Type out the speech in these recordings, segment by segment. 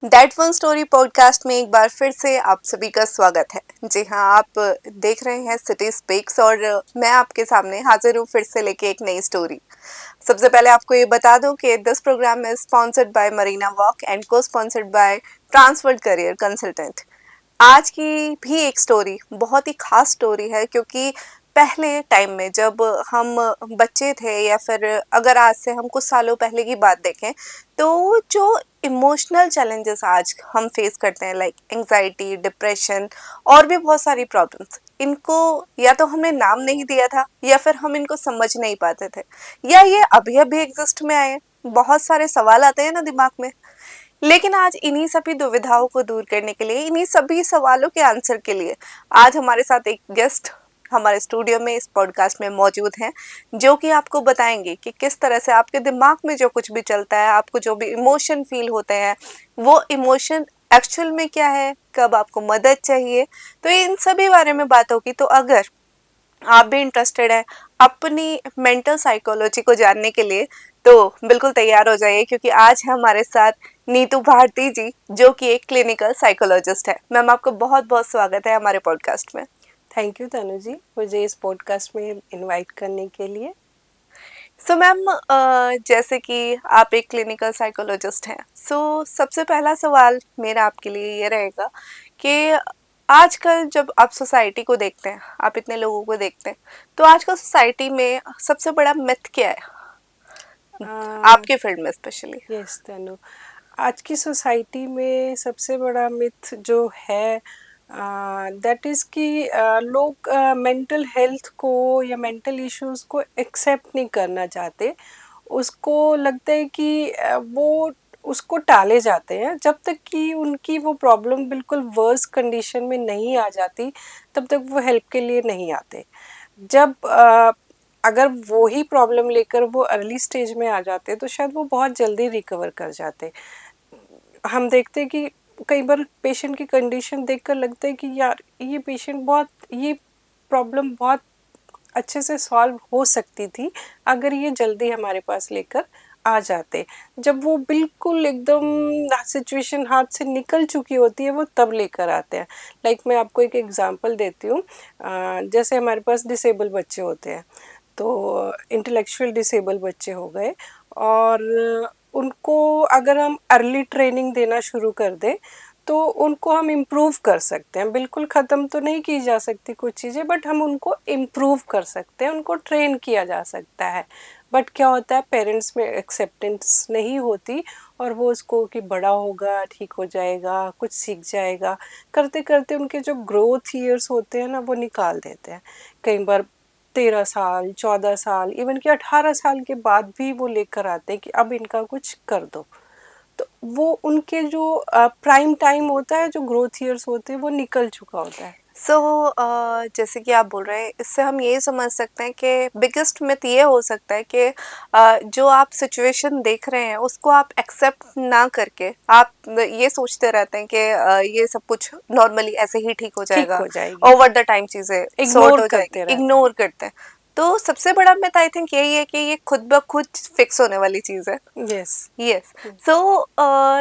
That one story podcast में एक बार फिर से आप सभी का स्वागत है। जी हाँ, आप देख रहे हैं सिटी स्पीक्स और मैं आपके सामने हाजिर हूँ फिर से लेके एक नई स्टोरी। सबसे पहले आपको ये बता दूं कि this program is sponsored by Marina Walk and cosponsored by Transworld career consultant. आज की भी एक स्टोरी बहुत ही खास स्टोरी है, क्योंकि पहले टाइम में जब हम बच्चे थे या फिर अगर आज से हम कुछ सालों पहले की बात देखें, तो जो इमोशनल चैलेंजेस आज हम फेस करते हैं लाइक एंजाइटी, डिप्रेशन और भी बहुत सारी प्रॉब्लम्स, इनको या तो हमने नाम नहीं दिया था या फिर हम इनको समझ नहीं पाते थे, या ये अभी अभी एग्जिस्ट में आए। बहुत सारे सवाल आते हैं ना दिमाग में। लेकिन आज इन्हीं सभी दुविधाओं को दूर करने के लिए, इन्हीं सभी सवालों के आंसर के लिए आज हमारे साथ एक गेस्ट हमारे स्टूडियो में इस पॉडकास्ट में मौजूद हैं, जो कि आपको बताएंगे कि किस तरह से आपके दिमाग में जो कुछ भी चलता है, आपको जो भी इमोशन फील होते हैं, वो इमोशन एक्चुअल में क्या है, कब आपको मदद चाहिए। तो इन सभी बारे में बात होगी। तो अगर आप भी इंटरेस्टेड है अपनी मेंटल साइकोलॉजी को जानने के लिए, तो बिल्कुल तैयार हो जाइए, क्योंकि आज है हमारे साथ नीतू भारती जी, जो कि एक क्लिनिकल साइकोलॉजिस्ट है। मैम, आपको बहुत बहुत स्वागत है हमारे पॉडकास्ट में। थैंक यू तनु जी, मुझे इस पॉडकास्ट में इनवाइट करने के लिए। सो मैम, जैसे कि आप एक क्लिनिकल साइकोलॉजिस्ट हैं, सो सबसे पहला सवाल मेरा आपके लिए ये रहेगा कि आजकल जब आप सोसाइटी को देखते हैं, आप इतने लोगों को देखते हैं, तो आजकल सोसाइटी में सबसे बड़ा मिथ क्या है आपके फील्ड में स्पेशली? यस तनु, आज की सोसाइटी में सबसे बड़ा मिथ जो है दैट इज़ कि लोग मेंटल हेल्थ को या मेंटल इश्यूज को एक्सेप्ट नहीं करना चाहते। उसको लगता है कि वो उसको टाले जाते हैं। जब तक कि उनकी वो प्रॉब्लम बिल्कुल वर्स कंडीशन में नहीं आ जाती, तब तक वो हेल्प के लिए नहीं आते। जब अगर वो ही प्रॉब्लम लेकर वो अर्ली स्टेज में आ जाते तो शायद वो बहुत जल्दी रिकवर कर जाते। हम देखते हैं कि कई बार पेशेंट की कंडीशन देखकर लगता है कि यार ये पेशेंट बहुत ये प्रॉब्लम बहुत अच्छे से सॉल्व हो सकती थी अगर ये जल्दी हमारे पास लेकर आ जाते। जब वो बिल्कुल एकदम सिचुएशन हाथ से निकल चुकी होती है वो तब लेकर आते हैं। लाइक मैं आपको एक एग्जांपल देती हूँ। जैसे हमारे पास डिसेबल बच्चे होते हैं, तो इंटेलेक्चुअल डिसेबल बच्चे हो गए, और उनको अगर हम अर्ली ट्रेनिंग देना शुरू कर दें तो उनको हम इम्प्रूव कर सकते हैं। बिल्कुल ख़त्म तो नहीं की जा सकती कुछ चीज़ें, बट हम उनको इम्प्रूव कर सकते हैं, उनको ट्रेन किया जा सकता है। बट क्या होता है, पेरेंट्स में एक्सेप्टेंस नहीं होती और वो उसको कि बड़ा होगा, ठीक हो जाएगा, कुछ सीख जाएगा, करते करते उनके जो ग्रोथ ईयर्स होते हैं ना वो निकाल देते हैं। कई बार 13 साल, 14 साल, इवन कि 18 साल के बाद भी वो लेकर आते हैं कि अब इनका कुछ कर दो। तो वो उनके जो प्राइम टाइम होता है, जो ग्रोथ ईयर्स होते हैं, वो निकल चुका होता है। सो जैसे कि आप बोल रहे हैं, इससे हम ये समझ सकते हैं कि बिगेस्ट मिथ ये हो सकता है कि जो आप सिचुएशन देख रहे हैं उसको आप एक्सेप्ट ना करके आप ये सोचते रहते हैं कि ये सब कुछ नॉर्मली ऐसे ही ठीक हो ठीक जाएगा, हो जाएगी, ओवर द टाइम चीजें सॉर्ट इग्नोर हो करते जाएगी, रहते हैं। इग्नोर करते हैं। तो सबसे बड़ा मिथ आई थिंक यही है कि ये खुद ब खुद फिक्स होने वाली चीज है। यस। यस। सो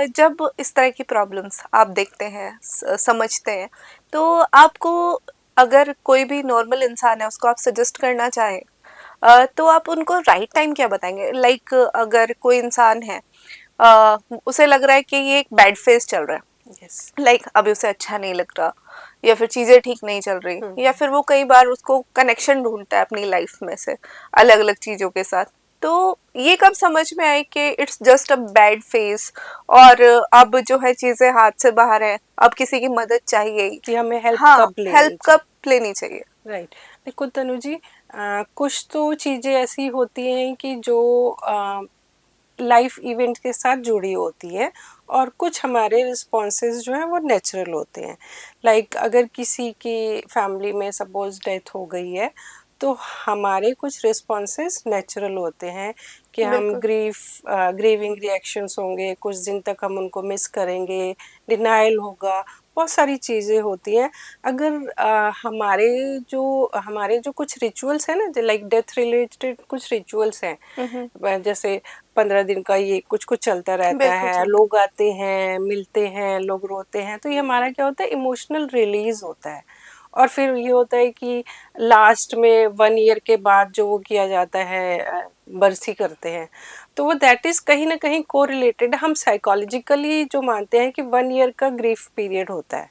जब इस तरह की प्रॉब्लम्स आप देखते हैं, समझते हैं, तो आपको, अगर कोई भी नॉर्मल इंसान है उसको आप सजेस्ट करना चाहें, तो आप उनको राइट टाइम क्या बताएंगे? लाइक अगर कोई इंसान है, उसे लग रहा है कि ये एक बैड फेज चल रहा है, यस। लाइक अभी उसे अच्छा नहीं लग रहा, या फिर चीजें ठीक नहीं चल रही, या फिर वो कई बार उसको कनेक्शन ढूंढता है अपनी लाइफ में से अलग अलग चीजों के साथ। तो ये कब समझ में आए कि it's just a bad phase, और अब जो है चीजें हाथ से बाहर है, अब किसी की मदद चाहिए? कि हमें हेल्प हाँ, कब हेल्प लेनी कब चाहिए। लेनी चाहिए? राइट। देखो तनु जी, कुछ तो चीज़ें ऐसी होती हैं कि जो लाइफ इवेंट के साथ जुड़ी होती है, और कुछ हमारे रिस्पॉन्सेज जो हैं वो नेचुरल होते हैं। लाइक अगर किसी की फैमिली में सपोज डेथ हो गई है, तो हमारे कुछ रिस्पॉन्सेज नेचुरल होते हैं कि हम बिल्कुल। ग्रीविंग रिएक्शंस होंगे, कुछ दिन तक हम उनको मिस करेंगे, डिनाइल होगा, बहुत सारी चीज़ें होती हैं। अगर हमारे जो कुछ रिचुअल्स हैं ना, लाइक डेथ रिलेटेड कुछ रिचुअल्स हैं, हम्म। जैसे 15 दिन का ये कुछ कुछ चलता रहता बिल्कुल है, जी। लोग आते हैं, मिलते हैं, लोग रोते हैं, तो ये हमारा क्या होता है, इमोशनल रिलीज होता है। और फिर ये होता है कि लास्ट में 1 ईयर के बाद जो वो किया जाता है, बरसी करते हैं, तो वो दैट इज कहीं ना कहीं को रिलेटेड। हम साइकोलॉजिकली जो मानते हैं कि 1 ईयर का ग्रीफ पीरियड होता है,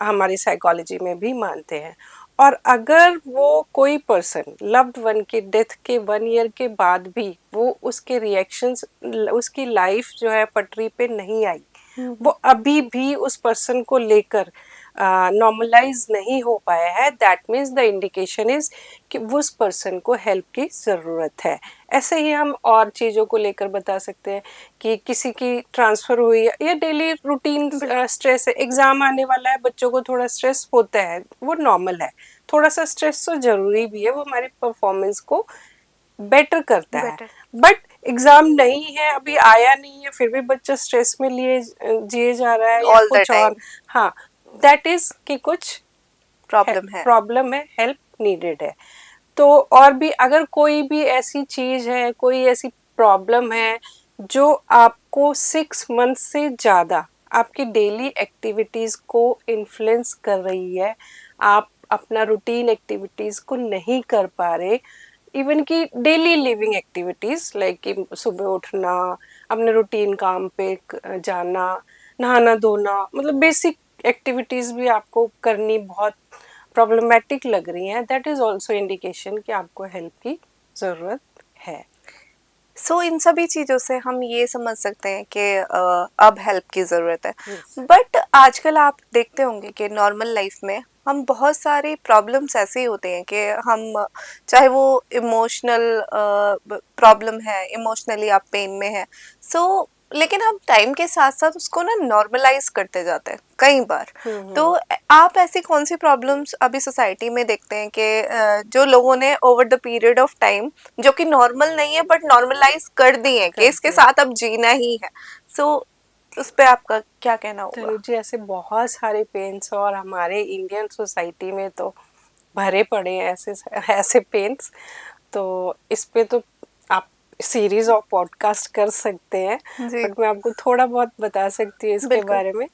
हमारी साइकोलॉजी में भी मानते हैं। और अगर वो कोई पर्सन लव्ड वन की डेथ के 1 ईयर के बाद भी वो उसके रिएक्शंस, उसकी लाइफ जो है पटरी पे नहीं आई, वो अभी भी उस पर्सन को लेकर नॉर्मलाइज नहीं हो पाया है, that means the indication is कि उस पर्सन को हेल्प की ज़रूरत है। ऐसे ही हम और चीज़ों को लेकर बता सकते हैं कि किसी की ट्रांसफ़र हुई या डेली रूटीन स्ट्रेस है, एग्ज़ाम आने वाला है, बच्चों को थोड़ा स्ट्रेस होता है, वो नॉर्मल है। थोड़ा सा स्ट्रेस तो ज़रूरी भी है, वो हमारी परफॉर्मेंस को बेटर करता है। बेटर। बट एग्ज़ाम नहीं है, अभी आया नहीं है, फिर भी बच्चा स्ट्रेस में लिए जिए जा रहा है या ऑल द कुछ टाइम और। हाँ, दैट इज़ कि कुछ प्रॉब्लम है। प्रॉब्लम है, हेल्प नीडेड है। तो और भी अगर कोई भी ऐसी चीज है, कोई ऐसी प्रॉब्लम है जो आपको 6 मंथ से ज़्यादा आपकी डेली एक्टिविटीज को इन्फ्लुएंस कर रही है, आप अपना रूटीन एक्टिविटीज को नहीं कर पा रहे, इवन की डेली लिविंग एक्टिविटीज लाइक कि सुबह उठना, अपने रूटीन काम पे जाना, नहाना धोना, मतलब बेसिक एक्टिविटीज भी आपको करनी बहुत प्रॉब्लमेटिक लग रही हैं, दैट इज ऑल्सो इंडिकेशन कि आपको हेल्प की ज़रूरत है। सो इन सभी चीज़ों से हम ये समझ सकते हैं कि अब हेल्प की ज़रूरत है। यस। बट आजकल आप देखते होंगे कि नॉर्मल लाइफ में हम बहुत सारी प्रॉब्लम्स ऐसे ही होते हैं कि हम चाहे वो इमोशनल प्रॉब्लम है, इमोशनली आप पेन में है, सो लेकिन हम टाइम के साथ साथ उसको ना नॉर्मलाइज करते जाते हैं कई बार। तो आप ऐसी कौन सी प्रॉब्लम्स अभी सोसाइटी में देखते हैं कि जो लोगों ने over the period of time, जो कि नॉर्मल नहीं है बट नॉर्मलाइज कर दी है कि कर इसके दिया। साथ अब जीना ही है, सो उस पे आपका क्या कहना होगा? तनु जी, ऐसे बहुत सारे पेन्स और हमारे इंडियन सोसाइटी में तो भरे पड़े हैं ऐसे ऐसे पेन्स। तो इस पे तो आप सीरीज ऑफ पॉडकास्ट कर सकते हैं, जी बट मैं आपको थोड़ा बहुत बता सकती हूँ इसके बिल्कुल। बारे में।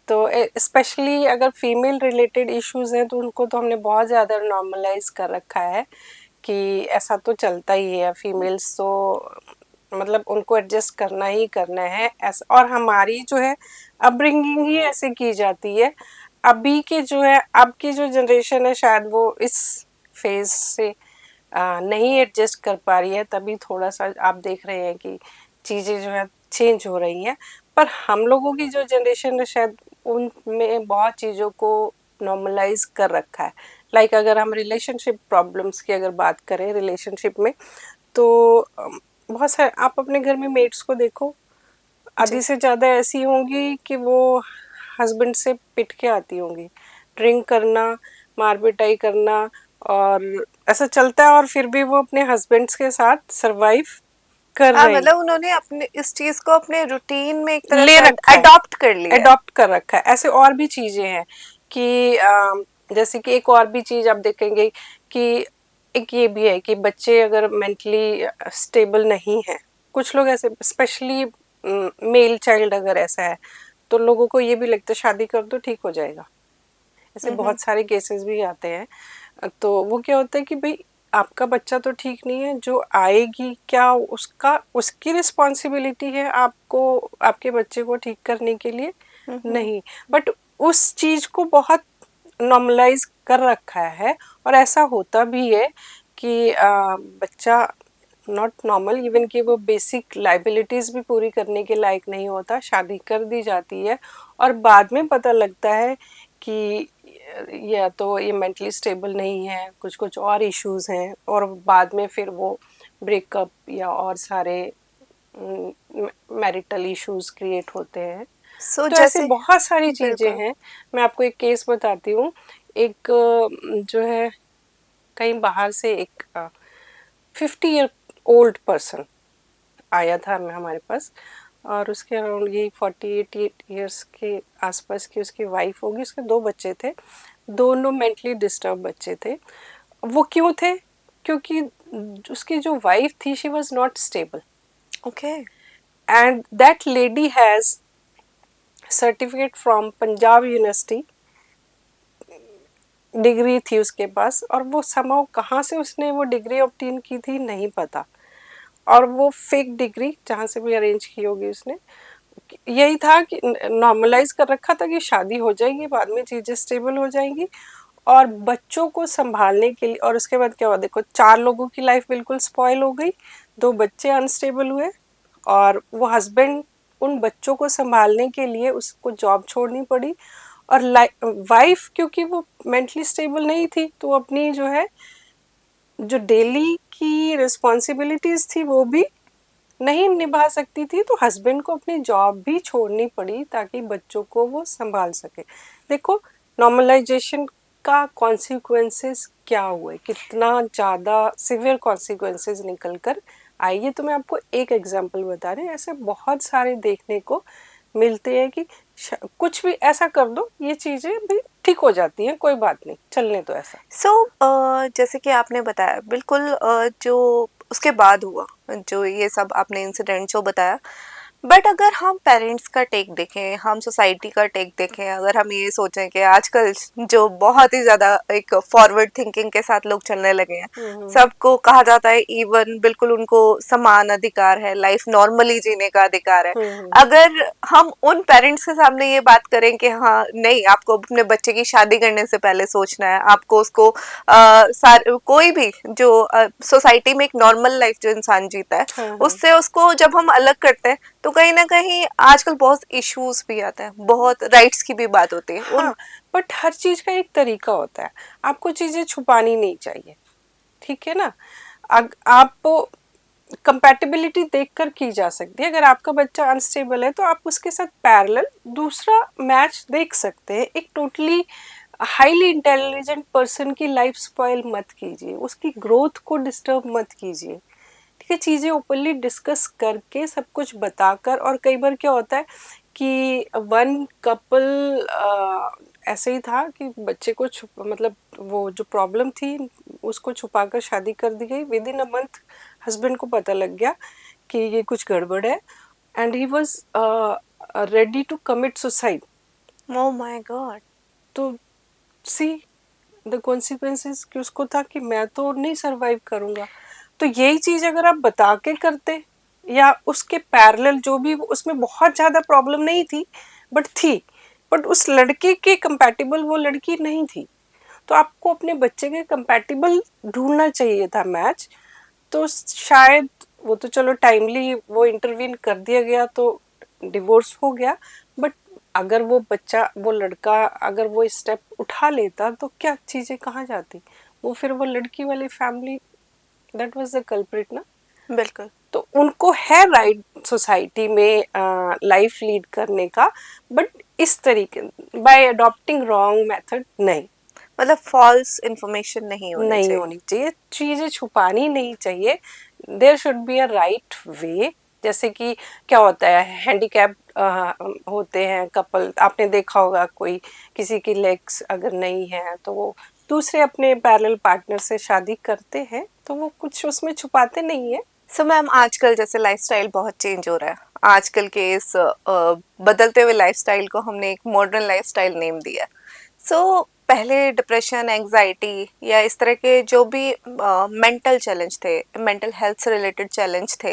तो स्पेशली अगर फीमेल रिलेटेड इश्यूज हैं तो उनको तो हमने बहुत ज़्यादा नॉर्मलाइज कर रखा है कि ऐसा तो चलता ही है, फीमेल्स तो मतलब उनको एडजस्ट करना ही करना है ऐसा। और हमारी जो है अपब्रिंगिंग ही ऐसे की जाती है। अभी के जो है, अब की जो जनरेशन है शायद वो इस फेज से नहीं एडजस्ट कर पा रही है, तभी थोड़ा सा आप देख रहे हैं कि चीज़ें जो है चेंज हो रही हैं। पर हम लोगों की जो जनरेशन है शायद उनमें बहुत चीज़ों को नॉर्मलाइज कर रखा है। लाइक अगर हम रिलेशनशिप प्रॉब्लम्स की अगर बात करें रिलेशनशिप में, तो बहुत सारे आप अपने घर में मेट्स को देखो, आधी जी से ज़्यादा ऐसी होंगी कि वो हस्बैंड से पिट के आती होंगी, ड्रिंक करना, मार पिटाई करना, और ऐसा चलता है, और फिर भी वो अपने हस्बैंड्स के साथ सरवाइव कर हाँ, रही, मतलब उन्होंने अपने इस चीज को अपने रूटीन में एक तरह ले से रखा है, अडॉप्ट कर लिया है। अडॉप्ट कर रखा है। ऐसे और भी चीज़ें हैं कि जैसे कि एक और भी चीज़ आप देखेंगे कि एक ये भी है कि बच्चे अगर मेंटली स्टेबल नहीं है, कुछ लोग ऐसे स्पेशली मेल चाइल्ड अगर ऐसा है, तो लोगों को ये भी लगता है शादी कर दो ठीक हो जाएगा। ऐसे बहुत सारे केसेस भी आते हैं। तो वो क्या होता है कि भाई आपका बच्चा तो ठीक नहीं है, जो आएगी क्या उसका, उसकी रिस्पॉन्सिबिलिटी है आपको आपके बच्चे को ठीक करने के लिए, नहीं। बट उस चीज को बहुत नॉर्मलाइज कर रखा है, और ऐसा होता भी है कि बच्चा नॉट नॉर्मल, इवन कि वो बेसिक लाइबिलिटीज भी पूरी करने के लायक नहीं होता, शादी कर दी जाती है, और बाद में पता लगता है कि या तो ये मेंटली स्टेबल नहीं है, कुछ कुछ और इश्यूज हैं, और बाद में फिर वो ब्रेकअप या और सारे मैरिटल इश्यूज क्रिएट होते हैं। सो तो ऐसी जैसे बहुत सारी चीज़ें बिल्कुल। हैं। मैं आपको एक केस बताती हूँ। एक जो है कहीं बाहर से एक 50 ईयर ओल्ड पर्सन आया था हमारे पास, और उसके अराउंड ये 48 ईयर्स के आसपास की उसकी वाइफ होगी, उसके 2 बच्चे थे, दोनों मेंटली डिस्टर्ब बच्चे थे। वो क्यों थे? क्योंकि उसकी जो वाइफ थी she was not stable, okay. And that lady has certificate from Punjab university, degree थी उसके पास, और वो समाव कहाँ से उसने वो डिग्री ऑब्टेन की थी नहीं पता, और वो फेक डिग्री जहाँ से भी अरेंज की होगी उसने, यही था कि नॉर्मलाइज कर रखा था कि शादी हो जाएगी, बाद में चीजें स्टेबल हो जाएंगी, और बच्चों को संभालने के लिए। और उसके बाद क्या हुआ, देखो 4 लोगों की लाइफ बिल्कुल स्पॉइल हो गई, 2 बच्चे अनस्टेबल हुए, और वो हस्बैंड उन बच्चों को संभालने के लिए उसको जॉब छोड़नी पड़ी, और वाइफ क्योंकि वो मेंटली स्टेबल नहीं थी तो वो अपनी जो है जो डेली की रिस्पॉन्सिबिलिटीज थी वो भी नहीं निभा सकती थी, तो हस्बैंड को अपनी जॉब भी छोड़नी पड़ी ताकि बच्चों को वो संभाल सके। देखो नॉर्मलाइजेशन का कॉन्सिक्वेंसेस क्या हुए, कितना ज़्यादा सिवियर कॉन्सिक्वेंसेस निकल कर आइए। तो मैं आपको एक एग्जांपल बता रही हूँ, ऐसे बहुत सारे देखने को मिलते हैं कि कुछ भी ऐसा कर दो ये चीज़ें भी ठीक हो जाती हैं, कोई बात नहीं, चलने दो ऐसा। सो जैसे कि आपने बताया बिल्कुल, जो उसके बाद हुआ, जो ये सब आपने इंसिडेंट जो बताया, बट अगर हम पेरेंट्स का टेक देखें, हम सोसाइटी का टेक देखें, अगर हम ये सोचें कि आजकल जो बहुत ही ज़्यादा एक फॉरवर्ड थिंकिंग के साथ लोग चलने लगे हैं, सबको कहा जाता है इवन बिल्कुल उनको समान अधिकार है, लाइफ नॉर्मली जीने का अधिकार है। अगर हम उन पेरेंट्स के सामने ये बात करें कि हाँ नहीं, आपको अपने बच्चे की शादी करने से पहले सोचना है, आपको उसको कोई भी जो सोसाइटी में एक नॉर्मल लाइफ जो इंसान जीता है, हाँ, हाँ। उससे उसको जब हम अलग करते हैं तो कहीं ना कहीं आजकल बहुत इश्यूज भी आते हैं, बहुत राइट्स की भी बात होती है उन। हाँ, बट हर चीज का एक तरीका होता है, आपको चीजें छुपानी नहीं चाहिए, ठीक है ना। आप कंपैटिबिलिटी देखकर की जा सकती है, अगर आपका बच्चा अनस्टेबल है तो आप उसके साथ पैरेलल दूसरा मैच देख सकते हैं। एक टोटली हाईली इंटेलिजेंट पर्सन की लाइफ स्पॉइल मत कीजिए, उसकी ग्रोथ को डिस्टर्ब मत कीजिए, ठीक है। चीज़ें ओपनली डिस्कस करके सब कुछ बताकर। और कई बार क्या होता है कि वन कपल ऐसे ही था कि बच्चे को मतलब वो जो प्रॉब्लम थी उसको छुपाकर शादी कर दी गई, within a month husband को पता लग गया कि ये कुछ गड़बड़ है, and he was ready to commit suicide. Oh my God. तो सी द कॉन्सिक्वेंसेस कि उसको था कि मैं तो नहीं सरवाइव करूंगा। तो यही चीज अगर आप बता के करते, या उसके पैरेलल जो भी, उसमें बहुत ज्यादा प्रॉब्लम नहीं थी बट थी, बट उस लड़के के कंपैटिबल वो लड़की नहीं थी, तो आपको अपने बच्चे के कंपैटिबल ढूंढना चाहिए था मैच। तो शायद वो तो चलो टाइमली वो इंटरवीन कर दिया गया तो डिवोर्स हो गया, बट अगर वो बच्चा वो लड़का अगर वो स्टेप उठा लेता तो क्या चीजें कहाँ जाती, वो फिर वो लड़की वाली family that was the culprit ना। बिल्कुल। तो उनको है राइट सोसाइटी में लाइफ लीड करने का, बट इस तरीके बाय अडॉप्टिंग रॉन्ग मेथड नहीं, मतलब फॉल्स इंफॉर्मेशन नहीं होनी नहीं चाहिए। होनी चाहिए, चीजें छुपानी नहीं चाहिए। There should be a right way. जैसे कि क्या होता है, हैंडीकैप होते हैं कपल, आपने देखा होगा कोई किसी की लेग्स अगर नहीं है तो वो दूसरे अपने पैरेलल पार्टनर से शादी करते हैं, तो वो कुछ उसमें छुपाते नहीं है। सो मैम, आजकल जैसे लाइफस्टाइल बहुत चेंज हो रहा है, आजकल के इस बदलते हुए लाइफस्टाइल को हमने एक मॉडर्न लाइफस्टाइल नेम दिया। सो पहले डिप्रेशन, एंजाइटी या इस तरह के जो भी मेंटल चैलेंज थे, मेंटल हेल्थ से रिलेटेड चैलेंज थे,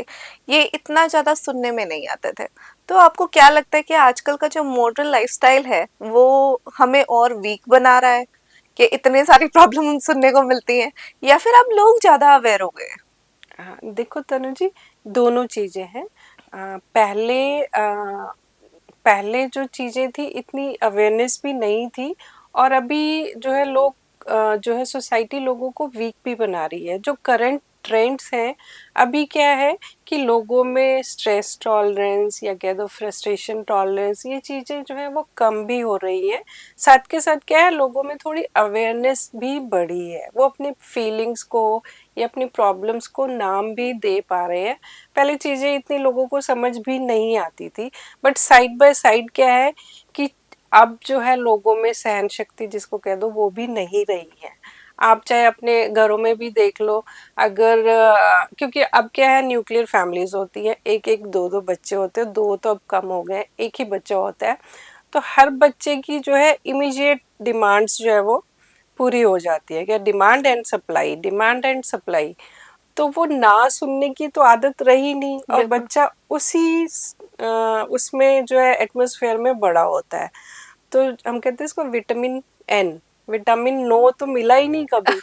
ये इतना ज़्यादा सुनने में नहीं आते थे। तो आपको क्या लगता है कि आजकल का जो मॉडर्न लाइफस्टाइल है वो हमें और वीक बना रहा है, कि इतने सारी प्रॉब्लम सुनने को मिलती हैं, या फिर अब लोग ज़्यादा अवेयर हो गए हैं? हाँ, देखो तनु जी, दोनों चीजें हैं। पहले जो चीजें थी इतनी अवेयरनेस भी नहीं थी, और अभी जो है लोग जो है सोसाइटी लोगों को वीक भी बना रही है। जो करंट ट्रेंड्स हैं अभी क्या है कि लोगों में स्ट्रेस टॉलरेंस या कह दो फ्रस्ट्रेशन टॉलरेंस, ये चीजें जो है वो कम भी हो रही हैं। साथ के साथ क्या है, लोगों में थोड़ी अवेयरनेस भी बढ़ी है, वो अपने फीलिंग्स को या अपनी प्रॉब्लम्स को नाम भी दे पा रहे हैं। पहले चीजें इतनी लोगों को समझ भी नहीं आती थी, बट साइड बाय साइड क्या है कि अब जो है लोगों में सहन शक्ति जिसको कह दो वो भी नहीं रही है। आप चाहे अपने घरों में भी देख लो, अगर क्योंकि अब क्या है, न्यूक्लियर फैमिलीज होती है, एक एक दो दो बच्चे होते हैं, दो तो अब कम हो गए, एक ही बच्चा होता है, तो हर बच्चे की जो है इमीडिएट डिमांड्स जो है वो पूरी हो जाती है। क्या demand and supply, demand and supply, तो वो ना सुनने की तो आदत रही नहीं, और बिल्कुल। बच्चा उसी उसमें जो है एटमॉस्फेयर में बड़ा होता है। तो हम कहते हैं इसको विटामिन एन, विटामिन नो तो मिला ही नहीं कभी,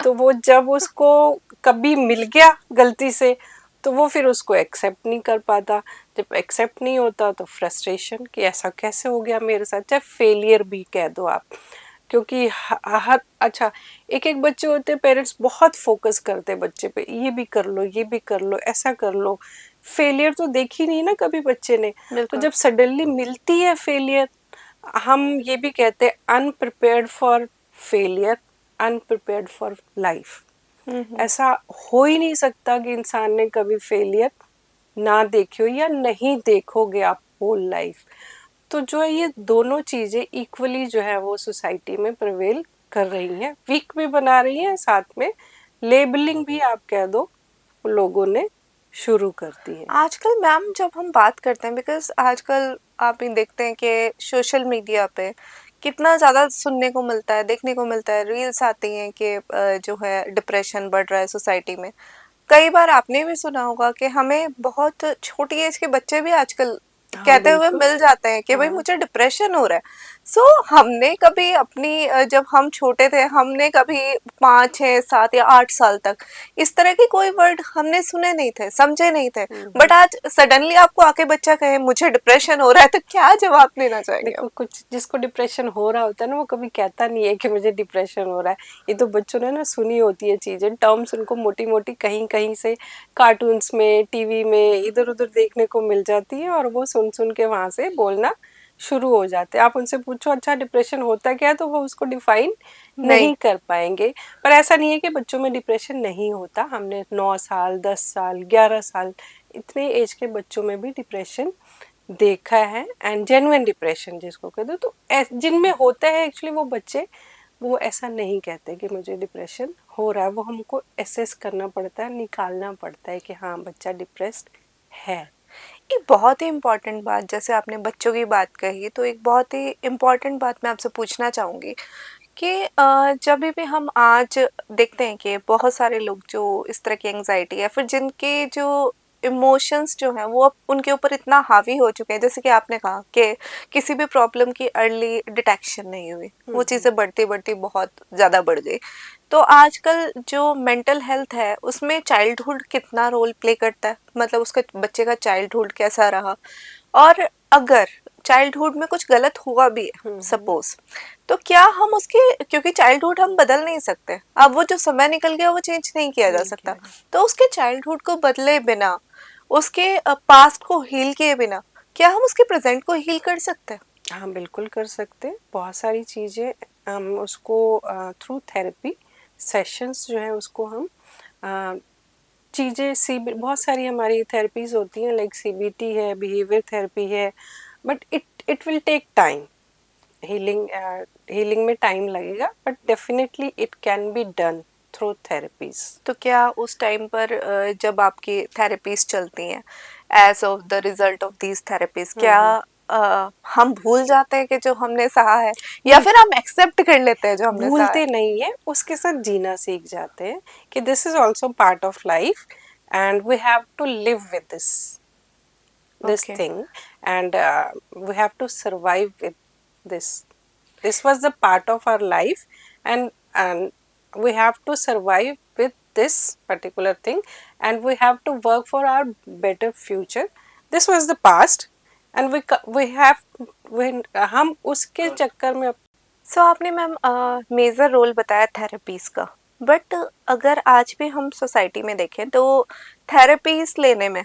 तो वो जब उसको कभी मिल गया गलती से, तो वो फिर उसको एक्सेप्ट नहीं कर पाता। जब एक्सेप्ट नहीं होता तो फ्रस्ट्रेशन कि ऐसा कैसे हो गया मेरे साथ, चाहे फेलियर भी कह दो आप, क्योंकि हर अच्छा, एक एक बच्चे होते हैं, पेरेंट्स बहुत फोकस करते हैं बच्चे पे, ये भी कर लो, ये भी कर लो, ऐसा कर लो, फेलियर तो देखी नहीं ना कभी बच्चे ने। तो बिल्कुल। जब सडनली मिलती है फेलियर, हम ये भी कहते हैं unprepared for failure, unprepared for life. Hmm. ऐसा हो ही नहीं सकता कि इंसान ने कभी फेलियर ना देखी हो, या नहीं देखोगे आप होल लाइफ। तो जो है ये दोनों चीजें इक्वली जो है वो सोसाइटी में प्रिवेल कर रही हैं, वीक भी बना रही हैं, साथ में लेबलिंग भी आप कह दो लोगों ने शुरू कर दी है। आजकल मैम जब हम बात करते हैं, बिकॉज आजकल आप ही देखते हैं कि सोशल मीडिया पे कितना ज़्यादा सुनने को मिलता है, देखने को मिलता है, रील्स आती हैं कि जो है डिप्रेशन बढ़ रहा है सोसाइटी में। कई बार आपने भी सुना होगा कि हमें बहुत छोटी एज के बच्चे भी आजकल हाँ कहते हुए बिल्कुल। मिल जाते हैं कि भाई हाँ मुझे डिप्रेशन हो रहा है। सो हमने कभी अपनी जब हम छोटे थे, हमने कभी 5 6 7 या 8 साल तक इस तरह के कोई वर्ड हमने सुने नहीं थे, समझे नहीं थे। बट आज सडनली आपको आके बच्चा कहे मुझे डिप्रेशन हो रहा है, तो क्या जवाब देना चाहेंगे आप? देखो, कुछ जिसको डिप्रेशन हो रहा होता है ना, वो कभी कहता नहीं है कि मुझे डिप्रेशन हो रहा है। ये तो बच्चों ने ना सुनी होती है चीजें, टर्म्स उनको मोटी मोटी कहीं कहीं से कार्टून्स में, टीवी में, इधर उधर देखने को मिल जाती है, और वो सुन सुन के वहां से बोलना शुरू हो जाते हैं। आप उनसे पूछो अच्छा डिप्रेशन होता क्या है, तो वो उसको डिफाइन नहीं। नहीं कर पाएंगे। पर ऐसा नहीं है कि बच्चों में डिप्रेशन नहीं होता। हमने 9 साल, 10 साल, 11 साल, इतने एज के बच्चों में भी डिप्रेशन देखा है, एंड जेन्युइन डिप्रेशन जिसको कहते हैं। तो जिनमें होता है एक्चुअली वो बच्चे, वो ऐसा नहीं कहते कि मुझे डिप्रेशन हो रहा है, वो हमको एसेस करना पड़ता है, निकालना पड़ता है कि हाँ बच्चा डिप्रेस्ड है। एक बहुत ही इम्पोर्टेंट बात, जैसे आपने बच्चों की बात कही, तो एक बहुत ही इम्पोर्टेंट बात मैं आपसे पूछना चाहूँगी कि जब भी हम आज देखते हैं कि बहुत सारे लोग जो इस तरह की एंजाइटी या फिर जिनके जो इमोशंस जो हैं वो अब उनके ऊपर इतना हावी हो चुके हैं, जैसे कि आपने कहा कि किसी भी प्रॉब्लम की अर्ली डिटेक्शन नहीं हुई, वो चीज़ें बढ़ती बढ़ती बहुत ज़्यादा बढ़ गई। तो आजकल जो मेंटल हेल्थ है उसमें चाइल्डहुड कितना रोल प्ले करता है, मतलब उसका बच्चे का चाइल्डहुड कैसा रहा, और अगर चाइल्डहुड में कुछ गलत हुआ भी है सपोज, तो क्या हम उसके, क्योंकि चाइल्डहुड हम बदल नहीं सकते, अब वो जो समय निकल गया वो चेंज नहीं किया जा नहीं सकता, किया जा सकता। तो उसके चाइल्डहुड को बदले बिना, उसके पास्ट को हील किए बिना, क्या हम उसके प्रेजेंट को हील कर सकते हैं? हाँ बिल्कुल कर सकते हैं, बहुत सारी चीज़ें हम उसको थ्रू थेरेपी सेशंस जो है उसको हम चीज़ें सी, बहुत सारी हमारी थेरेपीज होती हैं, लाइक सीबीटी है, बिहेवियर थेरेपी है, but it will take time. Healing healing में टाइम लगेगा, but definitely it can be done through therapies. तो क्या उस टाइम पर जब आपकी थेरेपीज चलती हैं, as of the result of these therapies, क्या हम भूल जाते हैं कि जो हमने सहा है, या नहीं, फिर हम एक्सेप्ट कर लेते हैं जो हमने सहा है? भूलते नहीं है, उसके साथ जीना सीख जाते हैं कि this is also part of life, and we have to live with this okay. thing, and we have to survive with this. This was the part of our life, and we have to survive with this particular thing, and we have to work for our better future. This was the past, and we have, we हम उसके चक्कर में सो आपने ma'am major role बताया therapies का, but अगर आज भी हम सोसाइटी में देखें तो थेरेपीज लेने में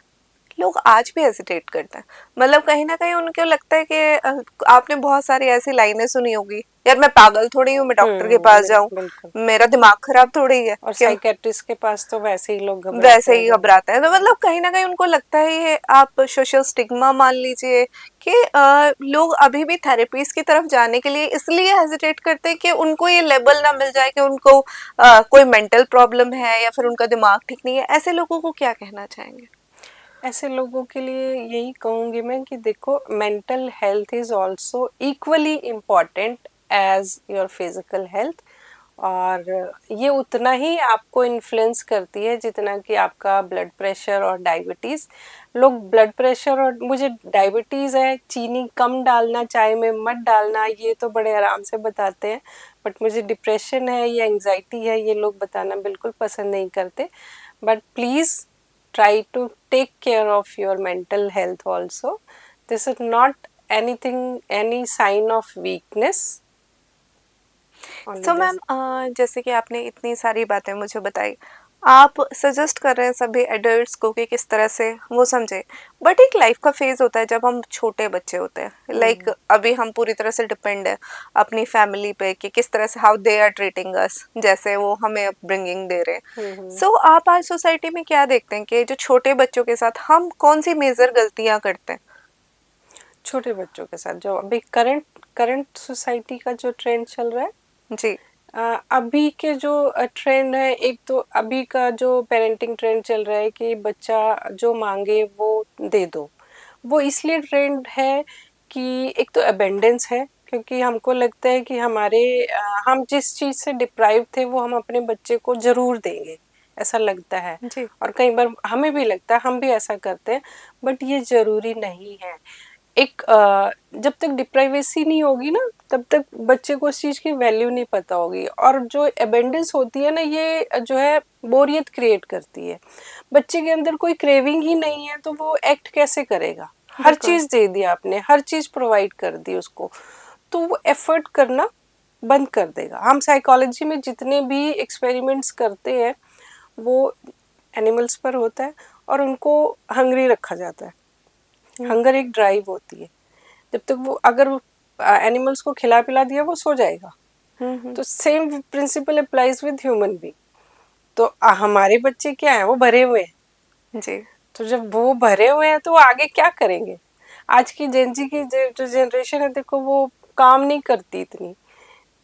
लोग आज भी हेजिटेट करते हैं। मतलब कहीं ना कहीं उनको लगता है कि आपने बहुत सारी ऐसी लाइनें सुनी होगी, यार मैं पागल थोड़ी हूँ मैं डॉक्टर के पास जाऊं, बिल्कुल। मेरा दिमाग खराब थोड़ी है और क्यों, साइकेट्रिस्ट के पास तो वैसे ही लोग घबराते वैसे हैं ही जाने। घबराते हैं। तो मतलब कहीं ना कहीं उनको लगता है ये आप सोशल स्टिग्मा मान लीजिए कि लोग अभी भी थेरेपीज की तरफ जाने के लिए इसलिए हेजिटेट करते हैं कि उनको ये लेबल ना मिल जाए कि उनको कोई मेंटल प्रॉब्लम है या फिर उनका दिमाग ठीक नहीं है। ऐसे लोगों को क्या कहना चाहेंगे? ऐसे लोगों के लिए यही कहूँगी मैं कि देखो, mental health is also equally important as your physical health. और ये उतना ही आपको इन्फ्लुएंस करती है जितना कि आपका ब्लड प्रेशर और डायबिटीज़। लोग ब्लड प्रेशर और मुझे डायबिटीज़ है, चीनी कम डालना, चाय में मत डालना, ये तो बड़े आराम से बताते हैं। बट मुझे डिप्रेशन है या एंजाइटी है, ये लोग बताना बिल्कुल पसंद नहीं करते। But please try to take care of your mental health also. This is not anything, any sign of weakness. Only so this. Ma'am, जैसे कि आपने इतनी सारी बातें मुझे बताई, आप सजेस्ट कर रहे हैं सभी एडल्ट्स को कि किस तरह से वो समझे, बट एक लाइफ का फेज होता है जब हम छोटे बच्चे होते हैं, लाइक अभी हम पूरी तरह से डिपेंड है अपनी फैमिली पे कि किस तरह से हाउ दे आर ट्रीटिंग अस, जैसे वो हमें अपब्रिंगिंग दे रहे हैं। सो आप आज सोसाइटी में क्या देखते हैं कि जो छोटे बच्चों के साथ हम कौन सी मेजर गलतियां करते हैं? छोटे बच्चों के साथ जो अभी करंट करंट सोसाइटी का जो ट्रेंड चल रहा है, जी। अभी के जो ट्रेंड है, एक तो अभी का जो पेरेंटिंग ट्रेंड चल रहा है कि बच्चा जो मांगे वो दे दो। वो इसलिए ट्रेंड है कि एक तो अबेंडेंस है, क्योंकि हमको लगता है कि हम जिस चीज़ से डिप्राइव थे वो हम अपने बच्चे को ज़रूर देंगे, ऐसा लगता है। जी। और कई बार हमें भी लगता है, हम भी ऐसा करते हैं, बट ये ज़रूरी नहीं है। एक जब तक डिप्राइवेसी नहीं होगी ना, तब तक बच्चे को उस चीज़ की वैल्यू नहीं पता होगी। और जो अबेंडेंस होती है ना, ये जो है बोरियत क्रिएट करती है। बच्चे के अंदर कोई क्रेविंग ही नहीं है तो वो एक्ट कैसे करेगा? हर बिल्कुल। चीज़ दे दिया आपने, हर चीज़ प्रोवाइड कर दी उसको, तो वो एफर्ट करना बंद कर देगा। हम साइकोलॉजी में जितने भी एक्सपेरिमेंट्स करते हैं वो एनिमल्स पर होता है, और उनको हंग्री रखा जाता है। हंगर एक ड्राइव होती है। जब तक वो, अगर एनिमल्स को खिला पिला दिया वो सो जाएगा। तो same principle applies with human being. तो हमारे बच्चे क्या है, वो भरे हुए हैं। जी। तो जब वो भरे हुए हैं तो वो आगे क्या करेंगे? आज की जेनजी की जो जनरेशन है, देखो वो काम नहीं करती इतनी।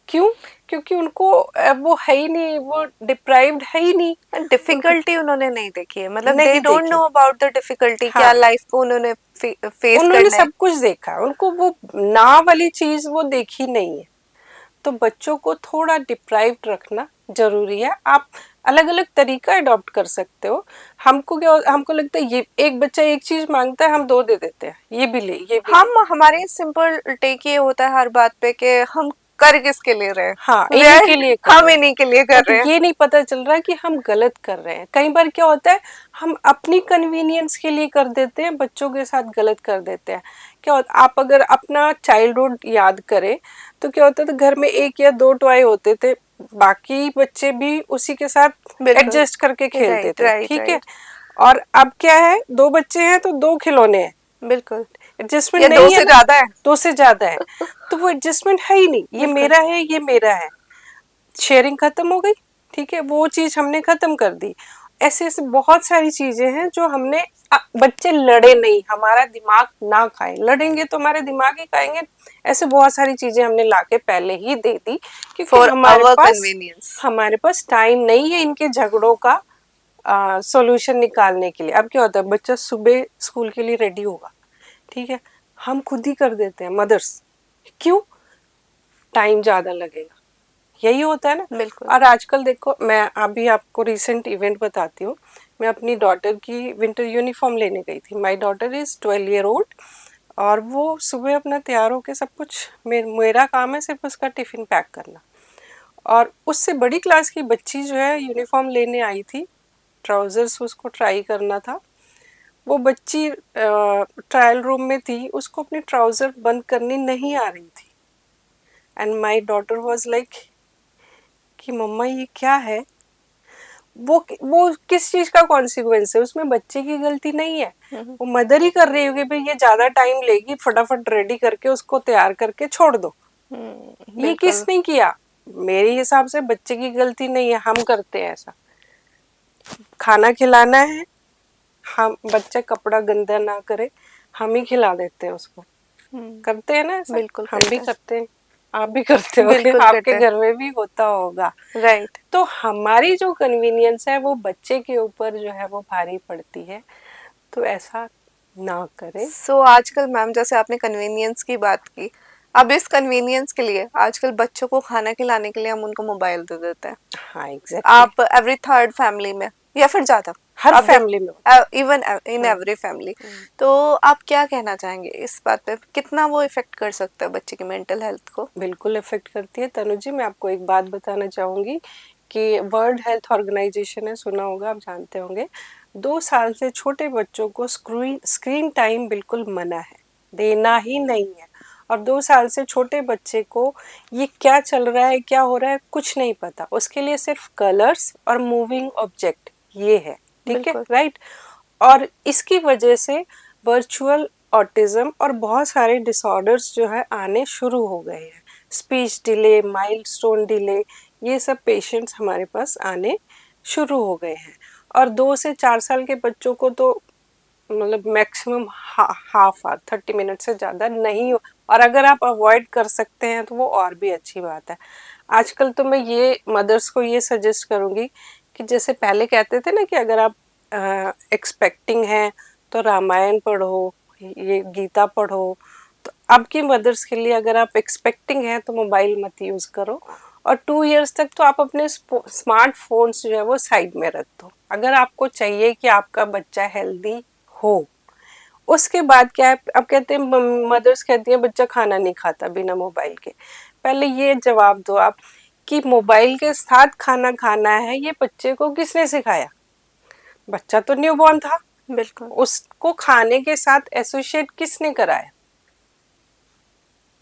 क्यों? क्योंकि उनको वो है ही नहीं, वो डिप्राइव्ड है ही नहीं। उनको डिफिकल्टी उन्होंने नहीं देखी है, मतलब दे नहीं डोंट नो देखी। अबाउट द डिफिकल्टी, क्या हाँ, लाइफ को उन्होंने फेस उन्होंने करना है। सब कुछ देखा, उनको वो ना वाली चीज वो देखी नहीं है। तो बच्चों को थोड़ा डिप्राइव्ड रखना जरूरी है। आप अलग अलग तरीका अडॉप्ट कर सकते हो। हमको लगता है ये एक बच्चा एक चीज मांगता है, हम दो दे देते हैं, ये भी ले, ये भी ले। हम हमारे सिंपल टेक ये होता है हर बात पे कि हम कर किसके लिए रहे हाँ, हैं, इन्हीं के लिए कर हम रहे हैं। इन्हीं के लिए कर बट रहे हैं। ये नहीं पता चल रहा कि हम गलत कर रहे हैं। कई बार क्या होता है, हम अपनी कन्वीनियंस के लिए कर देते हैं, बच्चों के साथ गलत कर देते हैं। क्या होता, आप अगर अपना चाइल्डहुड याद करें तो क्या होता था, घर में एक या दो टॉय होते थे, बाकी बच्चे भी उसी के साथ बिल्कुल। एडजस्ट करके खेलते राइट थे, राइट ठीक है। राइट। और अब क्या है, दो बच्चे हैं तो दो खिलौने हैं। बिल्कुल। एडजस्टमेंट ये दो नहीं है से ना, ज्यादा है। दो से ज्यादा है। तो वो एडजस्टमेंट है ही नहीं, ये बिल्कुल। मेरा है, ये मेरा है। शेयरिंग खत्म हो गई, ठीक है, वो चीज हमने खत्म कर दी। ऐसे ऐसे बहुत सारी चीजें हैं जो हमने, बच्चे लड़े नहीं, हमारा दिमाग ना खाए, लड़ेंगे तो हमारे दिमाग ही खाएंगे। ऐसे बहुत सारी चीजें हमने लाके पहले ही दे दी, क्योंकि फॉर आवर कन्वीनियंस। हमारे पास टाइम नहीं है इनके झगड़ों का सॉल्यूशन निकालने के लिए। अब क्या होता है, बच्चा सुबह स्कूल के लिए रेडी होगा, ठीक है, हम खुद ही कर देते हैं मदर्स। क्यों? टाइम ज्यादा लगेगा, यही होता है ना। बिल्कुल। और आजकल देखो, मैं अभी आपको रिसेंट इवेंट बताती हूँ। मैं अपनी डॉटर की विंटर यूनिफॉर्म लेने गई थी। My daughter is 12 year old. और वो सुबह अपना तैयार होके सब कुछ, मेरा काम है सिर्फ उसका टिफिन पैक करना। और उससे बड़ी क्लास की बच्ची जो है यूनिफॉर्म लेने आई थी, ट्राउजर्स उसको ट्राई करना था। वो बच्ची ट्रायल रूम में थी, उसको अपनी ट्राउजर बंद करनी नहीं आ रही थी। And my daughter was like कि मम्मा ये क्या है? वो किस चीज का कॉन्सिक्वेंस है, उसमें बच्चे की गलती नहीं है। वो मदर ही कर रही होगी, भाई ये ज्यादा टाइम लेगी, फटाफट रेडी करके उसको तैयार करके छोड़ दो। ये बिल्कुल। किसने किया? मेरे हिसाब से बच्चे की गलती नहीं है, हम करते हैं ऐसा। खाना खिलाना है, हम, बच्चा कपड़ा गंदा ना करे, हम ही खिला देते हैं उसको। करते हैं ना ऐसा? बिल्कुल हम भी करते करते हैं, आप भी करते हैं, होगे, बिल्कुल आपके करते हैं। घर में भी होता होगा। राइट। तो हमारी जो कन्वीनियंस है वो बच्चे के ऊपर जो है वो भारी पड़ती है, तो ऐसा ना करें। सो आजकल मैम जैसे आपने कन्वीनियंस की बात की, अब इस कन्वीनियंस के लिए आजकल बच्चों को खाना खिलाने के लिए हम उनको मोबाइल दे देते हैं। हाँ एग्जैक्टली, आप एवरी थर्ड फैमिली में या फिर ज्यादा हर आप देख, फैमिली में। इवन इन हाँ, एवरी फैमिली। हम्म। तो आप क्या कहना चाहेंगे इस बात पे, कितना वो इफेक्ट कर सकता है बच्चे की मेंटल हेल्थ को? बिल्कुल इफेक्ट करती है तनु जी। मैं आपको एक बात बताना चाहूंगी कि वर्ल्ड हेल्थ ऑर्गेनाइजेशन है, सुना होगा, आप जानते होंगे, 2 साल से छोटे बच्चों को स्क्रीन स्क्रीन टाइम बिल्कुल मना है, देना ही नहीं है। और 2 साल से छोटे बच्चे को ये क्या चल रहा है, क्या हो रहा है, कुछ नहीं पता। उसके लिए सिर्फ कलर्स और मूविंग ऑब्जेक्ट ये है, ठीक है, बिल्कुल। राइट। और इसकी वजह से वर्चुअल ऑटिज्म और बहुत सारे डिसऑर्डर्स जो है आने शुरू हो गए हैं। स्पीच डिले, माइलस्टोन डिले, ये सब पेशेंट्स हमारे पास आने शुरू हो गए हैं। और 2 से 4 साल के बच्चों को तो मतलब मैक्सिमम हाफ आवर 30 मिनट से ज़्यादा नहीं हो, और अगर आप अवॉइड कर सकते हैं तो वो और भी अच्छी बात है। आजकल तो मैं ये मदर्स को ये सजेस्ट करूँगी कि जैसे पहले कहते थे ना कि अगर आप एक्सपेक्टिंग हैं तो रामायण पढ़ो, ये गीता पढ़ो, तो अब की मदर्स के लिए अगर आप एक्सपेक्टिंग हैं तो मोबाइल मत यूज़ करो। और 2 इयर्स तक तो आप अपने स्मार्टफोन्स जो है वो साइड में रख दो, अगर आपको चाहिए कि आपका बच्चा हेल्दी हो। उसके बाद क्या है, अब कहते हैं मदर्स कहती हैं बच्चा खाना नहीं खाता बिना मोबाइल के। पहले ये जवाब दो आप कि मोबाइल के साथ खाना खाना है, ये बच्चे को किसने सिखाया? बच्चा तो न्यूबॉर्न था, बिल्कुल। उसको खाने के साथ एसोसिएट किसने कराया?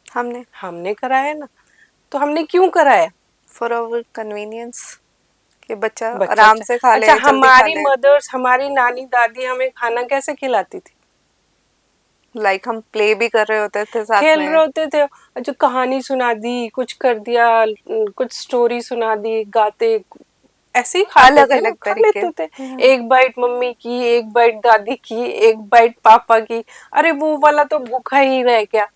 हमने। हमने कराया ना। तो हमने क्यों कराया? फॉर आवर कन्वीनियंस, कि बच्चा बच्चा आराम से खा अच्छा, ले, जल्दी खा हमारी ले। मदर्स, हमारी नानी दादी हमें खाना कैसे खिलाती थी? लाइक हम प्ले भी कर रहे होते थे साथ खेल रहे में। होते थे, जो कहानी सुना दी, कुछ कर दिया, कुछ स्टोरी सुना दी, गाते, ऐसे ही खाते अलग थे ना, अलग खा तरीके। लेते थे। एक बाइट मम्मी की, एक बाइट दादी की, एक बाइट पापा की, अरे वो वाला तो भूखा ही रह गया,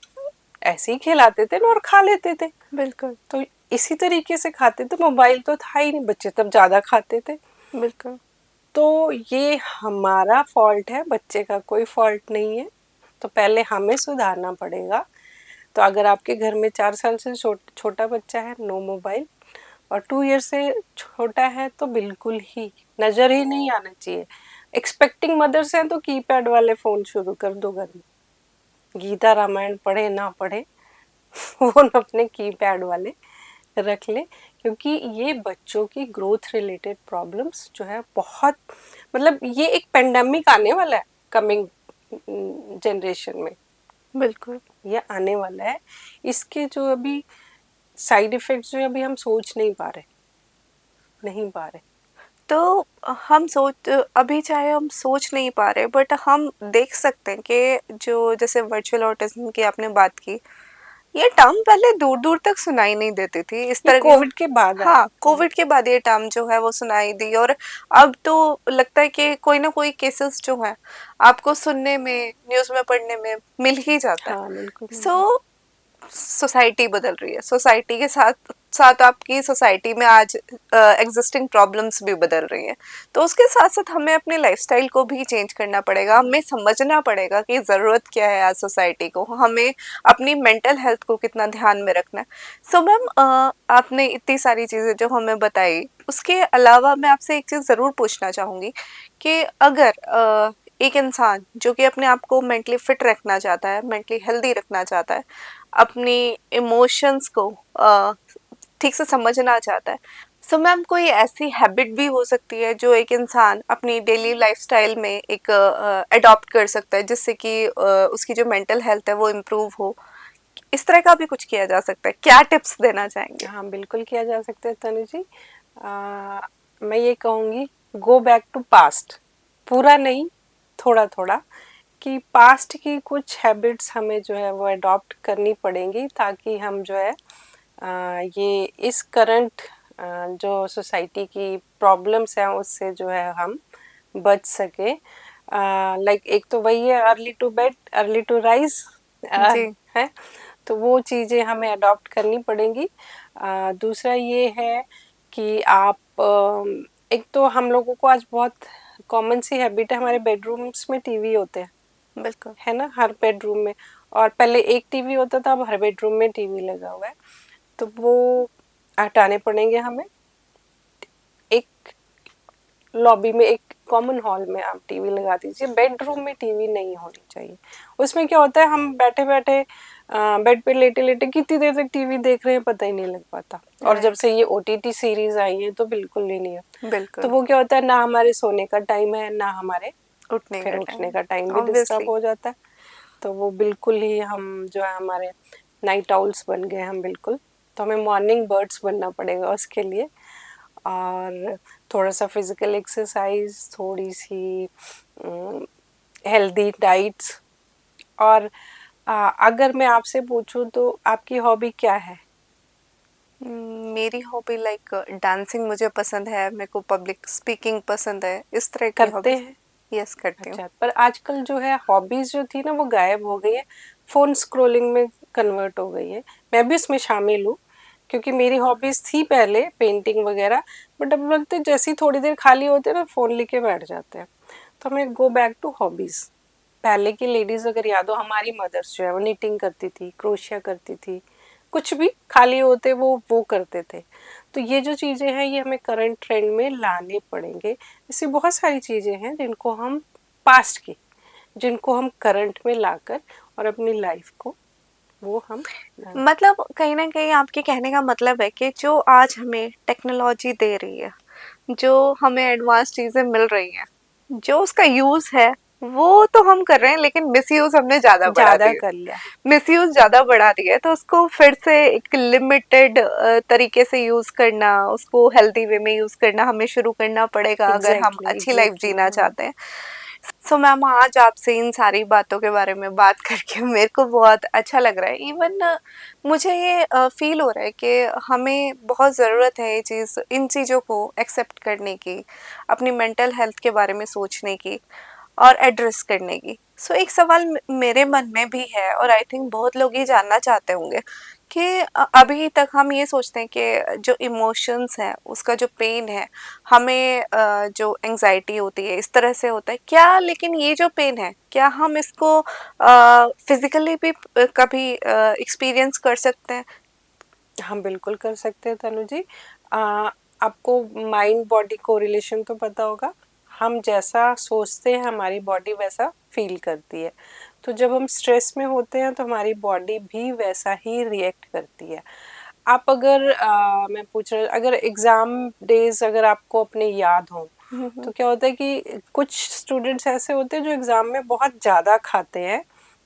ऐसे ही खिलाते थे ना और खा लेते थे। बिल्कुल। तो इसी तरीके से खाते थे, मोबाइल तो था ही नहीं, बच्चे तब ज्यादा खाते थे। बिल्कुल। तो ये हमारा फॉल्ट है, बच्चे का कोई फॉल्ट नहीं है। तो पहले हमें सुधारना पड़ेगा। तो अगर आपके घर में 4 साल से छोटा बच्चा है, नो मोबाइल। और 2 ईयर से छोटा है तो बिल्कुल ही नजर ही नहीं आना चाहिए। एक्सपेक्टिंग मदर्स हैं तो कीपैड वाले फोन शुरू कर दो घर में, गीता रामायण पढ़े ना पढ़े फोन अपने कीपैड वाले रख ले। क्योंकि ये बच्चों की ग्रोथ रिलेटेड प्रॉब्लम्स जो है बहुत, मतलब ये एक पेंडेमिक आने वाला है कमिंग जनरेशन में, बिल्कुल। ये आने वाला है। इसके जो अभी साइड इफेक्ट्स जो अभी हम सोच नहीं पा रहे, नहीं पा रहे। तो हम सोच, अभी चाहे हम सोच नहीं पा रहे, बट हम देख सकते हैं कि जो जैसे वर्चुअल ऑटिज्म की आपने बात की, ये टर्म पहले दूर दूर तक सुनाई नहीं देती थी इस ये तरह की। कोविड के बाद आया। हाँ, कोविड के बाद ये टर्म जो है वो सुनाई दी, और अब तो लगता है कि कोई ना कोई केसेस जो है आपको सुनने में, न्यूज़ में पढ़ने में मिल ही जाता है। हाँ बिल्कुल बिल्कुल। सो सोसाइटी बदल रही है, सोसाइटी के साथ साथ आपकी सोसाइटी में आज एग्जिस्टिंग प्रॉब्लम्स भी बदल रही हैं। तो उसके साथ साथ हमें अपने लाइफस्टाइल को भी चेंज करना पड़ेगा, हमें समझना पड़ेगा कि ज़रूरत क्या है आज सोसाइटी को, हमें अपनी मेंटल हेल्थ को कितना ध्यान में रखना है। सो मैम, आपने इतनी सारी चीज़ें जो हमें बताई, उसके अलावा मैं आपसे एक चीज़ ज़रूर पूछना चाहूँगी कि अगर एक इंसान जो कि अपने आप को मेंटली फिट रखना चाहता है, मेंटली हेल्दी रखना चाहता है, अपनी इमोशंस को ठीक से समझना चाहता है, सो मैम कोई ऐसी हैबिट भी हो सकती है जो एक इंसान अपनी डेली लाइफस्टाइल में एक अडॉप्ट कर सकता है, जिससे कि उसकी जो मेंटल हेल्थ है वो इम्प्रूव हो? इस तरह का भी कुछ किया जा सकता है, क्या टिप्स देना चाहेंगे? हाँ बिल्कुल किया जा सकता है तनु जी। मैं ये कहूँगी, गो बैक टू पास्ट, पूरा नहीं, थोड़ा थोड़ा, कि पास्ट की कुछ हैबिट्स हमें जो है वो अडॉप्ट करनी पड़ेंगी, ताकि हम जो है ये इस करंट जो सोसाइटी की प्रॉब्लम्स हैं उससे जो है हम बच सके। लाइक एक तो वही है, early to bed early to rise, जी। है, तो वो चीज़ें हमें अडॉप्ट करनी पड़ेंगी। दूसरा ये है कि आप एक तो हम लोगों को आज बहुत कॉमन सी हैबिट है, हमारे बेडरूम्स में टीवी होते हैं, बिल्कुल। है ना, हर बेडरूम में। और पहले एक टीवी होता था, अब हर बेडरूम में टीवी लगा हुआ है, तो वो हटाने पड़ेंगे हमें। एक लॉबी में, एक कॉमन हॉल में आप टीवी लगा दीजिए, बेडरूम में टीवी नहीं होनी चाहिए। उसमें क्या होता है, हम बैठे बैठे बेड पे लेटे लेटे कितनी देर तक टीवी देख रहे हैं पता ही नहीं लग पाता। और जब राइट। से ये ओटीटी सीरीज आई है तो बिल्कुल ही नहीं है। तो बिल्कुल। वो क्या होता है, ना हमारे सोने का टाइम है, ना हमारे उठने फिर का उठने टाइम। का टाइम भी डिस्टर्ब ऑब्वियसली। हो जाता है। तो वो बिल्कुल ही हम जो है हमारे नाइट आउल्स बन गए हम बिल्कुल। तो हमें मॉर्निंग बर्ड्स बनना पड़ेगा उसके लिए। और थोड़ा सा फिजिकल एक्सरसाइज, थोड़ी सी हेल्दी डाइट्स। और अगर मैं आपसे पूछूं तो आपकी हॉबी क्या है? मेरी हॉबी लाइक डांसिंग मुझे पसंद है, मेरे को पब्लिक स्पीकिंग पसंद है, इस तरह की करते हॉबीज। हैं? यस, करती हूँ। अच्छा, पर आजकल जो है हॉबीज जो थी ना वो गायब हो गई है, फोन स्क्रॉलिंग में कन्वर्ट हो गई है। मैं भी उसमें शामिल हूँ, क्योंकि मेरी हॉबीज थी पहले पेंटिंग वगैरह, बट अब लगता है जैसी थोड़ी देर खाली होते हैं ना फोन लेके बैठ जाते हैं। तो हमें गो बैक टू हॉबीज। पहले की लेडीज अगर याद हो, हमारी मदर्स जो है वो निटिंग करती थी, क्रोशिया करती थी, कुछ भी खाली होते वो करते थे। तो ये जो चीज़ें हैं ये हमें करंट ट्रेंड में लाने पड़ेंगे। ऐसी बहुत सारी चीज़ें हैं जिनको हम पास्ट की, जिनको हम करंट में लाकर और अपनी लाइफ को वो हम मतलब कहीं ना कहीं आपके कहने का मतलब है कि जो आज हमें टेक्नोलॉजी दे रही है, जो हमें एडवांस चीजें मिल रही हैं, जो उसका यूज है वो तो हम कर रहे हैं, लेकिन मिसयूज हमने ज्यादा बढ़ा ज़्यादा दिया। कर लिया। मिसयूज ज्यादा बढ़ा दिया है, तो उसको फिर से एक लिमिटेड तरीके से यूज करना, उसको हेल्दी वे में यूज करना हमें शुरू करना पड़ेगा अगर हम एग्जैक्टली अच्छी लाइफ एग्जैक्टली जीना चाहते हैं। सो मैम, आज आपसे इन सारी बातों के बारे में बात करके मेरे को बहुत अच्छा लग रहा है। इवन मुझे ये फील हो रहा है कि हमें बहुत ज़रूरत है ये चीज़, इन चीज़ों को एक्सेप्ट करने की, अपनी मेंटल हेल्थ के बारे में सोचने की और एड्रेस करने की। सो एक सवाल मेरे मन में भी है, और आई थिंक बहुत लोग ये जानना चाहते होंगे कि अभी तक हम ये सोचते हैं कि जो इमोशंस है, उसका जो पेन है, हमें जो एंजाइटी होती है इस तरह से होता है क्या, लेकिन ये जो पेन है क्या हम इसको फिजिकली भी कभी एक्सपीरियंस कर सकते हैं? हम बिल्कुल कर सकते हैं तनु जी। आपको माइंड बॉडी कोरिलेशन तो पता होगा, हम जैसा सोचते हैं हमारी बॉडी वैसा फील करती है। तो जब हम स्ट्रेस में होते हैं तो हमारी बॉडी भी वैसा ही रिएक्ट करती है। आप अगर मैं पूछ रहा, अगर एग्ज़ाम डेज अगर आपको अपने याद हो, तो क्या होता है कि कुछ स्टूडेंट्स ऐसे होते हैं जो एग्ज़ाम में बहुत ज़्यादा खाते हैं,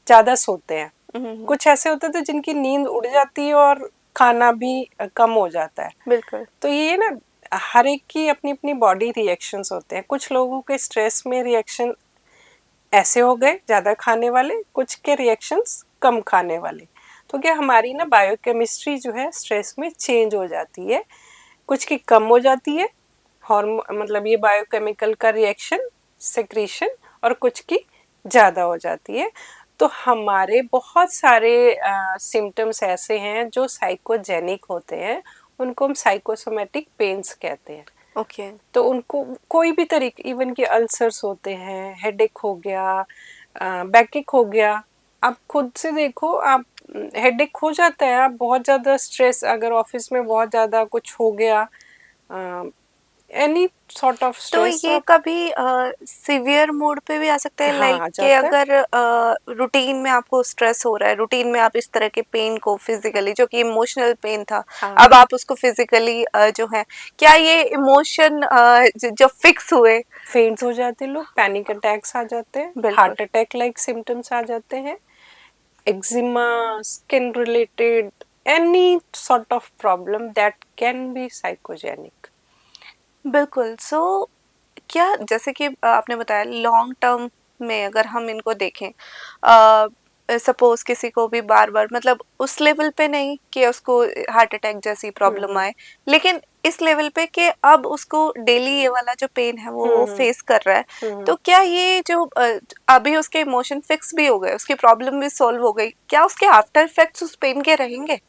ज़्यादा सोते हैं। हम्म। कुछ ऐसे होते थे जिनकी नींद उड़ जाती है और खाना भी कम हो जाता है। बिल्कुल। तो ये ना हर एक की अपनी अपनी बॉडी रिएक्शंस होते हैं। कुछ लोगों के स्ट्रेस में रिएक्शन ऐसे हो गए ज़्यादा खाने वाले, कुछ के रिएक्शंस कम खाने वाले। तो क्या हमारी ना बायोकेमिस्ट्री जो है स्ट्रेस में चेंज हो जाती है, कुछ की कम हो जाती है हार्मोन, मतलब ये बायोकेमिकल का रिएक्शन सेक्रीशन, और कुछ की ज़्यादा हो जाती है। तो हमारे बहुत सारे सिम्टम्स ऐसे हैं जो साइकोजेनिक होते हैं, उनको हम साइकोसोमेटिक पेन्स कहते हैं। ओके। तो उनको कोई भी तरीके, इवन के अल्सर्स होते हैं, हेडेक हो गया, बैकएक हो गया। आप खुद से देखो, आप हेडेक हो जाता है, आप बहुत ज़्यादा स्ट्रेस, अगर ऑफिस में बहुत ज़्यादा कुछ हो गया, एनी सॉर्ट ऑफ तो स्ट्रेस, ये आप कभी सिवियर मोड पे भी आ सकता है, हाँ लाइक आ कि जाता है। अगर रूटीन में आपको स्ट्रेस हो रहा है, रूटीन में आप इस तरह के पेन को फिजिकली, जो कि इमोशनल पेन था, हाँ अब आप उसको फिजिकली जो है, क्या ये इमोशन जो फिक्स हुए? फेंट्स हो जाते हैं लोग, पैनिक अटैक्स आ जाते हैं, बिल्कुल। हार्ट अटैक लाइक सिम्टम्स आ जाते हैं, eczema, skin related, any sort of problem that can be psychogenic. बिल्कुल। सो क्या, जैसे कि आपने बताया लॉन्ग टर्म में अगर हम इनको देखें, सपोज किसी को भी बार बार, मतलब उस लेवल पे नहीं कि उसको हार्ट अटैक जैसी प्रॉब्लम आए, लेकिन इस लेवल पे कि अब उसको डेली ये वाला जो पेन है वो फेस कर रहा है, तो क्या ये जो अभी उसके इमोशन फिक्स भी हो गए, उसकी प्रॉब्लम भी सॉल्व हो गई, क्या उसके आफ्टर इफेक्ट्स उस पेन के रहेंगे?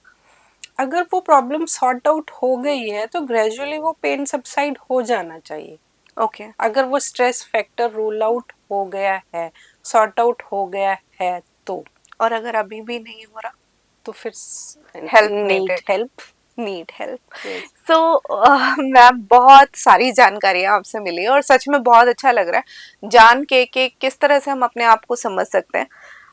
अगर वो प्रॉब्लम सॉर्ट आउट हो गई है तो ग्रेजुअली वो पेन सबसाइड हो जाना चाहिए। ओके। अगर वो स्ट्रेस फैक्टर रूल आउट हो गया है, सॉर्ट आउट हो गया है तो। और अगर अभी भी नहीं हो रहा तो फिर help need needed, help. Need help. So ma'am, बहुत सारी जानकारियां आपसे मिली और सच में बहुत अच्छा लग रहा है जान के कि किस तरह से हम अपने आप को समझ सकते हैं।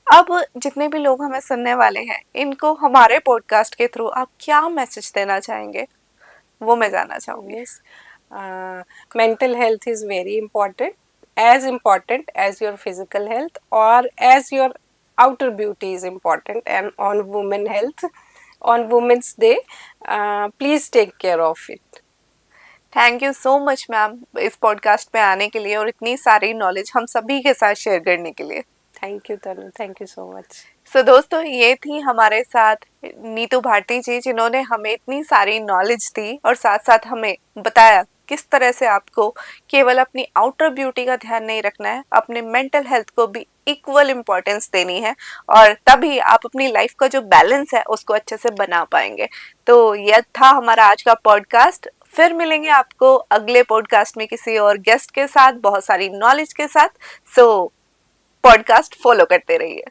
अब जितने भी लोग हमें सुनने वाले हैं, इनको हमारे पॉडकास्ट के थ्रू आप क्या मैसेज देना चाहेंगे, वो मैं जानना चाहूंगी। Yes, mental health is very important, as important as your physical health or as your outer beauty is important. And on women health, on Women's Day, please take care of it. Thank you so much ma'am, इस podcast पे आने के लिए और इतनी सारी knowledge हम सभी के साथ शेयर करने के लिए। Thank you Tanu, thank you so much. So दोस्तों, ये थी हमारे साथ नीतू भारती जी, जिन्होंने हमें इतनी सारी नॉलेज दी और साथ साथ हमें बताया किस तरह से आपको केवल अपनी आउटर ब्यूटी का ध्यान नहीं रखना है, अपने मेंटल हेल्थ को भी इक्वल इम्पोर्टेंस देनी है, और तभी आप अपनी लाइफ का जो बैलेंस है उसको अच्छे से बना पाएंगे। तो यह था हमारा आज का पॉडकास्ट। फिर मिलेंगे आपको अगले पॉडकास्ट में किसी और गेस्ट के साथ, बहुत सारी नॉलेज के साथ। सो पॉडकास्ट फॉलो करते रहिए।